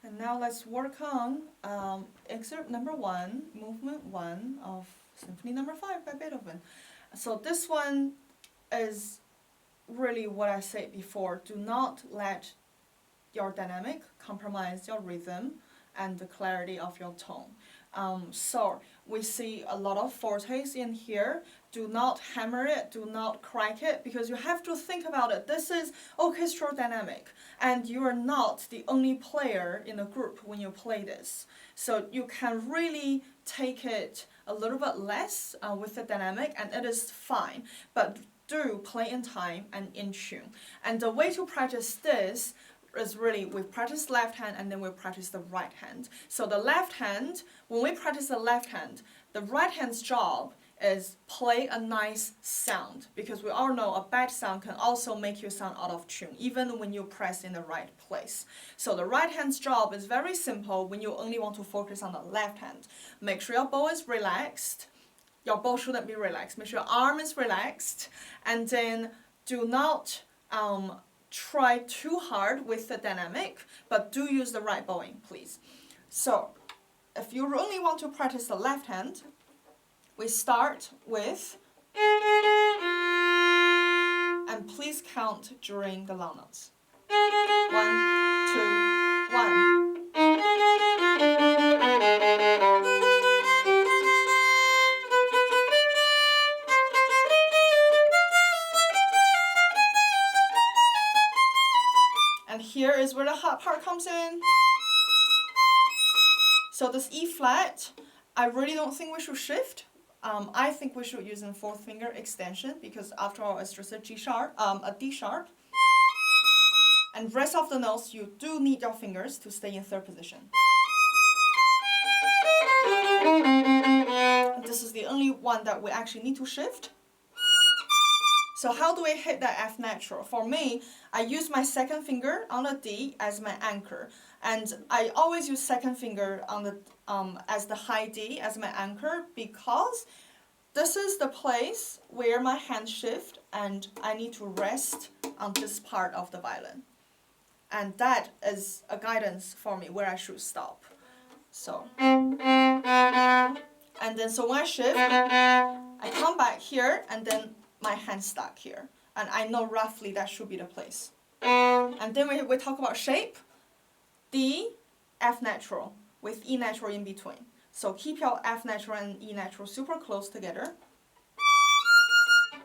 And now let's work on excerpt number 1, movement 1 of Symphony number 5 by Beethoven. So this one is really what I said before. Do not let your dynamic compromise your rhythm and the clarity of your tone. So we see a lot of fortes in here. Do not hammer it, do not crack it, because you have to think about it. This is orchestral dynamic, and you are not the only player in the group when you play this. So you can really take it a little bit less with the dynamic, and it is fine. But do play in time and in tune. And the way to practice this is really we practice left hand and then we practice the right hand. So the left hand, when we practice the left hand, the right hand's job is play a nice sound, because we all know a bad sound can also make you sound out of tune, even when you press in the right place. So the right hand's job is very simple when you only want to focus on the left hand. Make sure your bow is relaxed. Your bow shouldn't be relaxed. Make sure your arm is relaxed, and then do not try too hard with the dynamic, but do use the right bowing, please. So if you only want to practice the left hand, we start with, and please count during the long notes. 1, 2, 1. And here is where the hard part comes in. So this E flat, I really don't think we should shift. I think we should use a fourth finger extension, because after all it's just a G sharp, a D sharp. And rest of the notes, you do need your fingers to stay in third position. And this is the only one that we actually need to shift. So how do I hit that F natural? For me, I use my second finger on the D as my anchor, and I always use second finger on the as the high D as my anchor, because this is the place where my hand shift and I need to rest on this part of the violin, and that is a guidance for me where I should stop. So, and then so when I shift, I come back here and then my hand stuck here, and I know roughly that should be the place. And then we talk about shape, D, F natural with E natural in between. So keep your F natural and E natural super close together.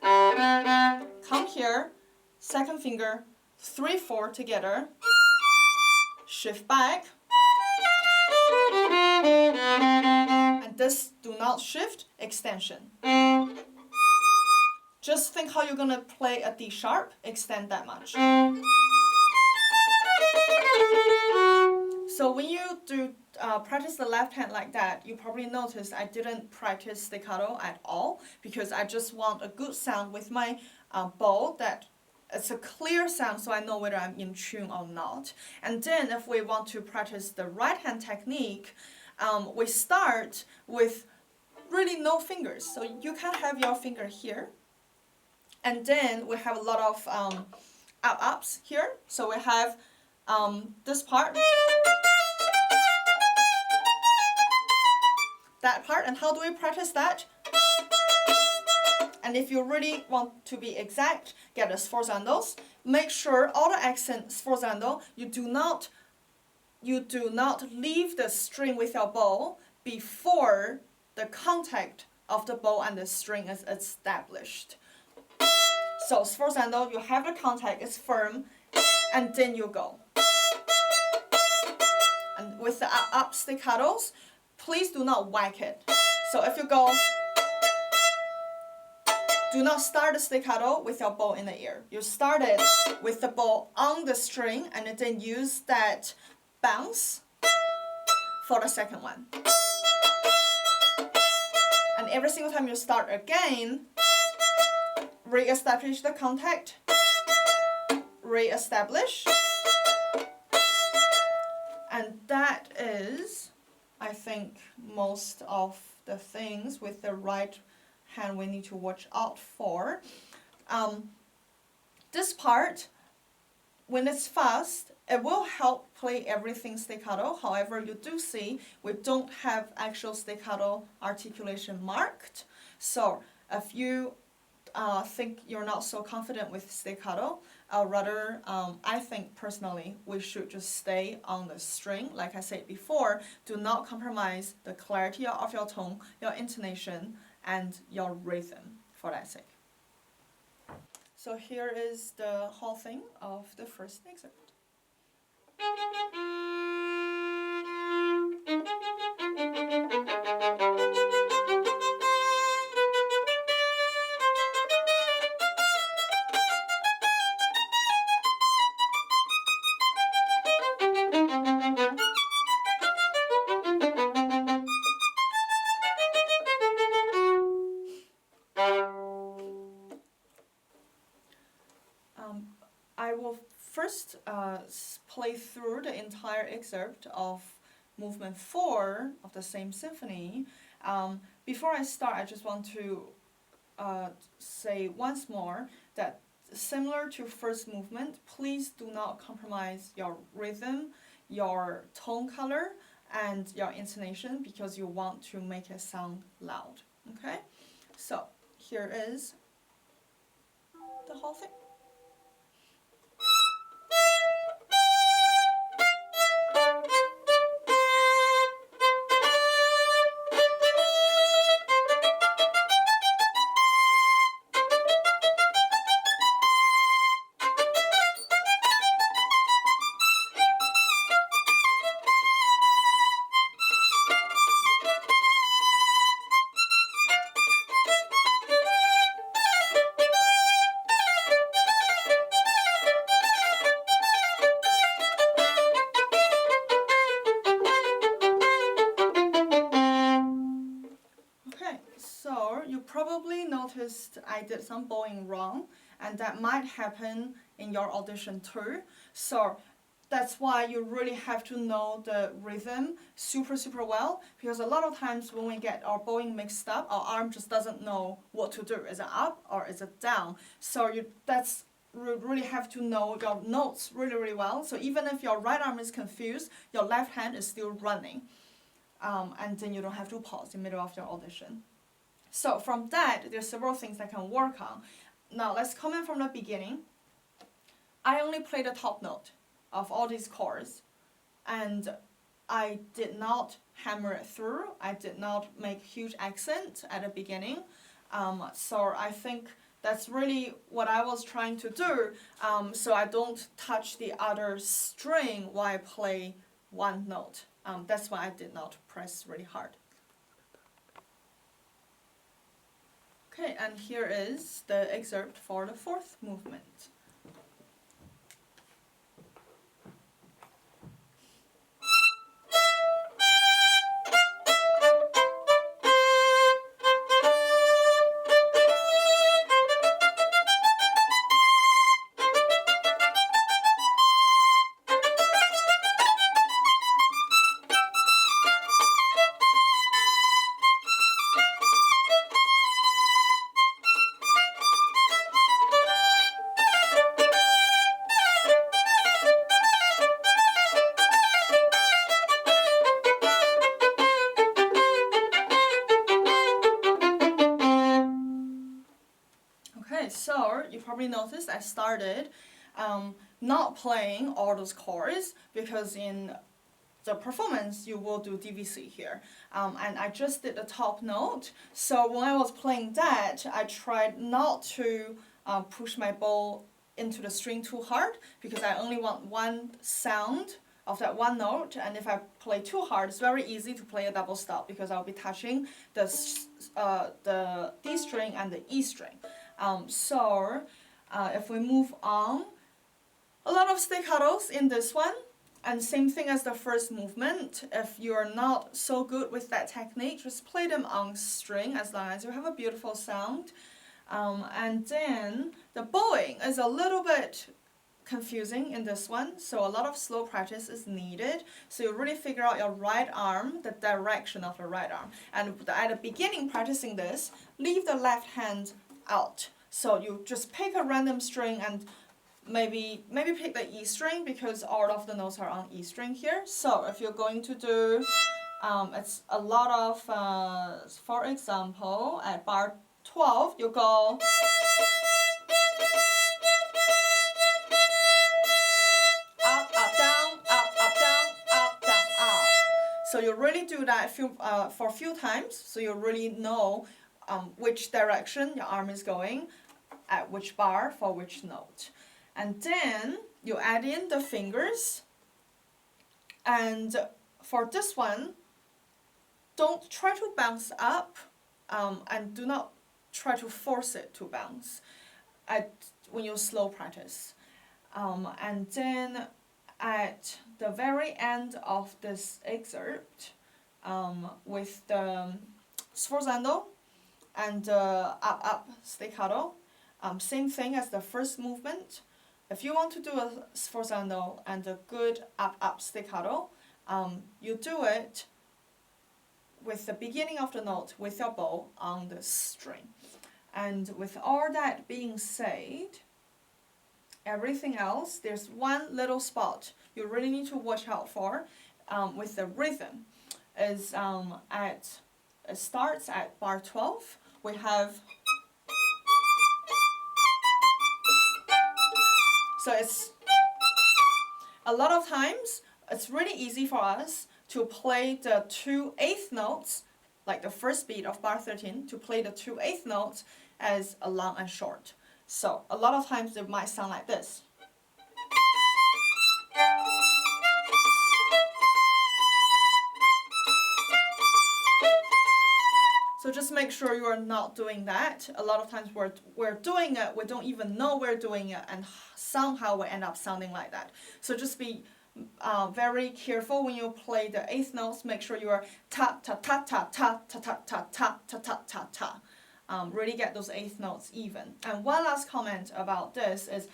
Come here, second finger, 3, 4 together, shift back, and this do not shift, extension. Just think how you're going to play a D sharp, extend that much. So when you do practice the left hand like that, you probably notice I didn't practice staccato at all, because I just want a good sound with my bow, that it's a clear sound so I know whether I'm in tune or not. And then if we want to practice the right hand technique, we start with really no fingers. So you can have your finger here. And then we have a lot of ups here. So we have this part, that part, and how do we practice that? And if you really want to be exact, get the sforzandos. Make sure all the accent sforzando, you do not leave the string with your bow before the contact of the bow and the string is established. So sforzando, you have the contact, it's firm, and then you go. And with the up staccatos, please do not whack it. So if you go, do not start the staccato with your bow in the ear. You start it with the bow on the string, and then use that bounce for the second one. And every single time you start again, re-establish the contact, re-establish, and that is, I think, most of the things with the right hand we need to watch out for. This part, when it's fast, it will help play everything staccato. However, you do see we don't have actual staccato articulation marked. So if you think you're not so confident with staccato, rather, I think personally we should just stay on the string. Like I said before, do not compromise the clarity of your tone, your intonation, and your rhythm for that sake. So here is the whole thing of the first excerpt. I will first play through the entire excerpt of movement 4 of the same symphony. Before I start, I just want to say once more that similar to first movement, please do not compromise your rhythm, your tone color, and your intonation because you want to make it sound loud. Okay? So here is the whole thing. So you probably noticed I did some bowing wrong, and that might happen in your audition too. So that's why you really have to know the rhythm super well, because a lot of times when we get our bowing mixed up, our arm just doesn't know what to do. Is it up or is it down? So you really have to know your notes really well. So even if your right arm is confused, your left hand is still running. And then you don't have to pause in the middle of your audition. So from that, there's several things I can work on. Now let's comment from the beginning. I only played the top note of all these chords, and I did not hammer it through. I did not make huge accent at the beginning. So I think that's really what I was trying to do. So I don't touch the other string while I play one note. That's why I did not press really hard. Okay, and here is the excerpt for the fourth movement. Okay, so you probably noticed I started not playing all those chords because in the performance you will do DVC here. And I just did the top note. So when I was playing that, I tried not to push my bow into the string too hard because I only want one sound of that one note, and if I play too hard, it's very easy to play a double stop because I'll be touching the D string and the E string. So if we move on, a lot of staccatos in this one, and same thing as the first movement. If you're not so good with that technique, just play them on string as long as you have a beautiful sound. And then the bowing is a little bit confusing in this one, so a lot of slow practice is needed. So you really figure out your right arm, the direction of the right arm. And at the beginning practicing this, leave the left hand out. So you just pick a random string and maybe pick the E string because all of the notes are on E string here. So if you're going to do, it's a lot of, for example, at bar 12, you go up, up, down, up, up, down, up, down, up. So you really do that for a few times, so you really know which direction your arm is going, at which bar for which note. And then you add in the fingers, and for this one, don't try to bounce up, and do not try to force it to bounce when you slow practice. And then at the very end of this excerpt, with the sforzando and up staccato, same thing as the first movement. If you want to do a sforzando and a good up staccato, you do it with the beginning of the note with your bow on the string. And with all that being said, everything else, there's one little spot you really need to watch out for with the rhythm. Is it starts at bar 12. We have, so it's a lot of times it's really easy for us to play the 2/8 notes, like the first beat of bar 13, to play the 2/8 notes as a long and short. So a lot of times it might sound like this. So just make sure you are not doing that. A lot of times we're doing it, we don't even know we're doing it, and somehow we end up sounding like that. So just be very careful when you play the 8th notes. Make sure you are ta ta ta ta ta ta ta ta ta ta ta ta ta. Really get those 8th notes even. And one last comment about this is,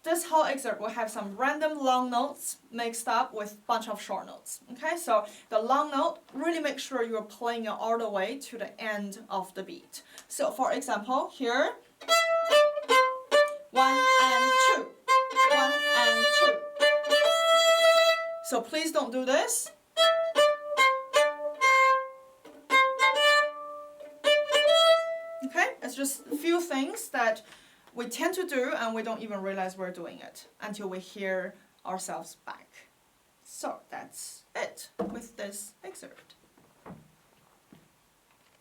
this whole excerpt will have some random long notes mixed up with a bunch of short notes. Okay, so the long note, really make sure you're playing it all the way to the end of the beat. So for example, here, 1 and 2, 1 and 2. So please don't do this. Okay, it's just a few things that we tend to do and we don't even realize we're doing it until we hear ourselves back. So that's it with this excerpt.